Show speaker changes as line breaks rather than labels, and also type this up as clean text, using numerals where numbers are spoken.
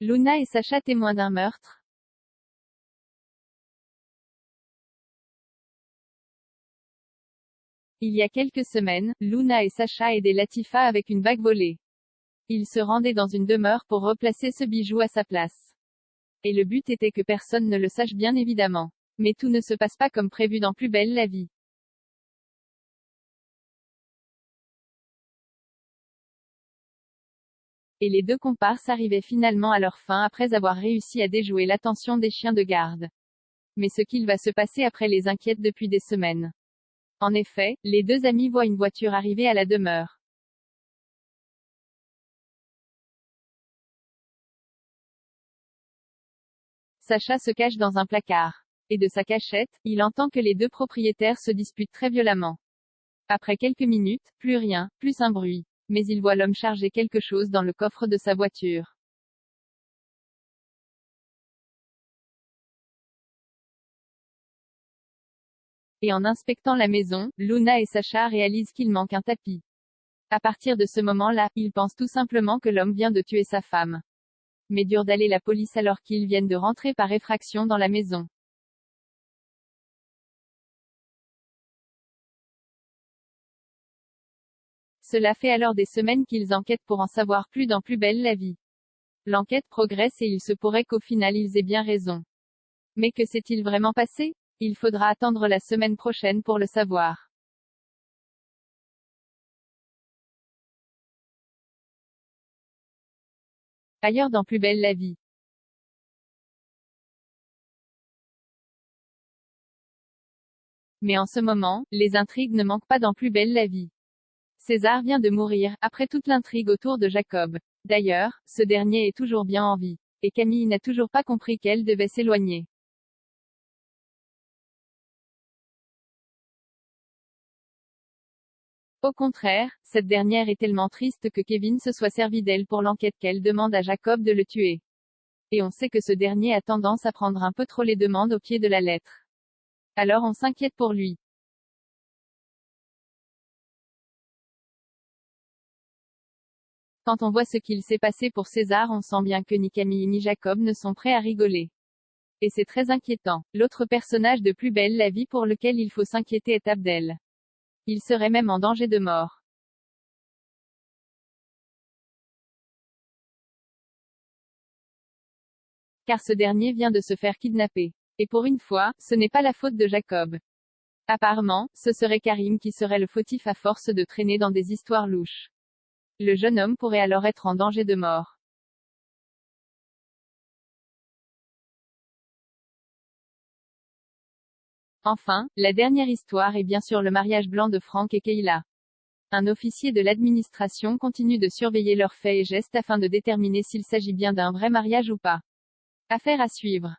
Luna et Sacha témoins d'un meurtre. Il y a quelques semaines, Luna et Sacha aidaient Latifa avec une bague volée. Ils se rendaient dans une demeure pour replacer ce bijou à sa place. Et le but était que personne ne le sache bien évidemment. Mais tout ne se passe pas comme prévu dans Plus belle la vie. Et les deux comparses arrivaient finalement à leur fin après avoir réussi à déjouer l'attention des chiens de garde. Mais ce qu'il va se passer après les inquiète depuis des semaines. En effet, les deux amis voient une voiture arriver à la demeure. Sacha se cache dans un placard. Et de sa cachette, il entend que les deux propriétaires se disputent très violemment. Après quelques minutes, plus rien, plus un bruit. Mais il voit l'homme charger quelque chose dans le coffre de sa voiture. Et en inspectant la maison, Luna et Sacha réalisent qu'il manque un tapis. À partir de ce moment-là, ils pensent tout simplement que l'homme vient de tuer sa femme. Mais dur d'aller la police alors qu'ils viennent de rentrer par effraction dans la maison. Cela fait alors des semaines qu'ils enquêtent pour en savoir plus dans Plus belle la vie. L'enquête progresse et il se pourrait qu'au final ils aient bien raison. Mais que s'est-il vraiment passé? Il faudra attendre la semaine prochaine pour le savoir. Ailleurs dans Plus belle la vie. Mais en ce moment, les intrigues ne manquent pas dans Plus belle la vie. César vient de mourir, après toute l'intrigue autour de Jacob. D'ailleurs, ce dernier est toujours bien en vie. Et Camille n'a toujours pas compris qu'elle devait s'éloigner. Au contraire, cette dernière est tellement triste que Kevin se soit servi d'elle pour l'enquête qu'elle demande à Jacob de le tuer. Et on sait que ce dernier a tendance à prendre un peu trop les demandes au pied de la lettre. Alors on s'inquiète pour lui. Quand on voit ce qu'il s'est passé pour César, on sent bien que ni Camille ni Jacob ne sont prêts à rigoler. Et c'est très inquiétant. L'autre personnage de Plus belle la vie pour lequel il faut s'inquiéter est Abdel. Il serait même en danger de mort. Car ce dernier vient de se faire kidnapper. Et pour une fois, ce n'est pas la faute de Jacob. Apparemment, ce serait Karim qui serait le fautif à force de traîner dans des histoires louches. Le jeune homme pourrait alors être en danger de mort. Enfin, la dernière histoire est bien sûr le mariage blanc de Franck et Kayla. Un officier de l'administration continue de surveiller leurs faits et gestes afin de déterminer s'il s'agit bien d'un vrai mariage ou pas. Affaire à suivre.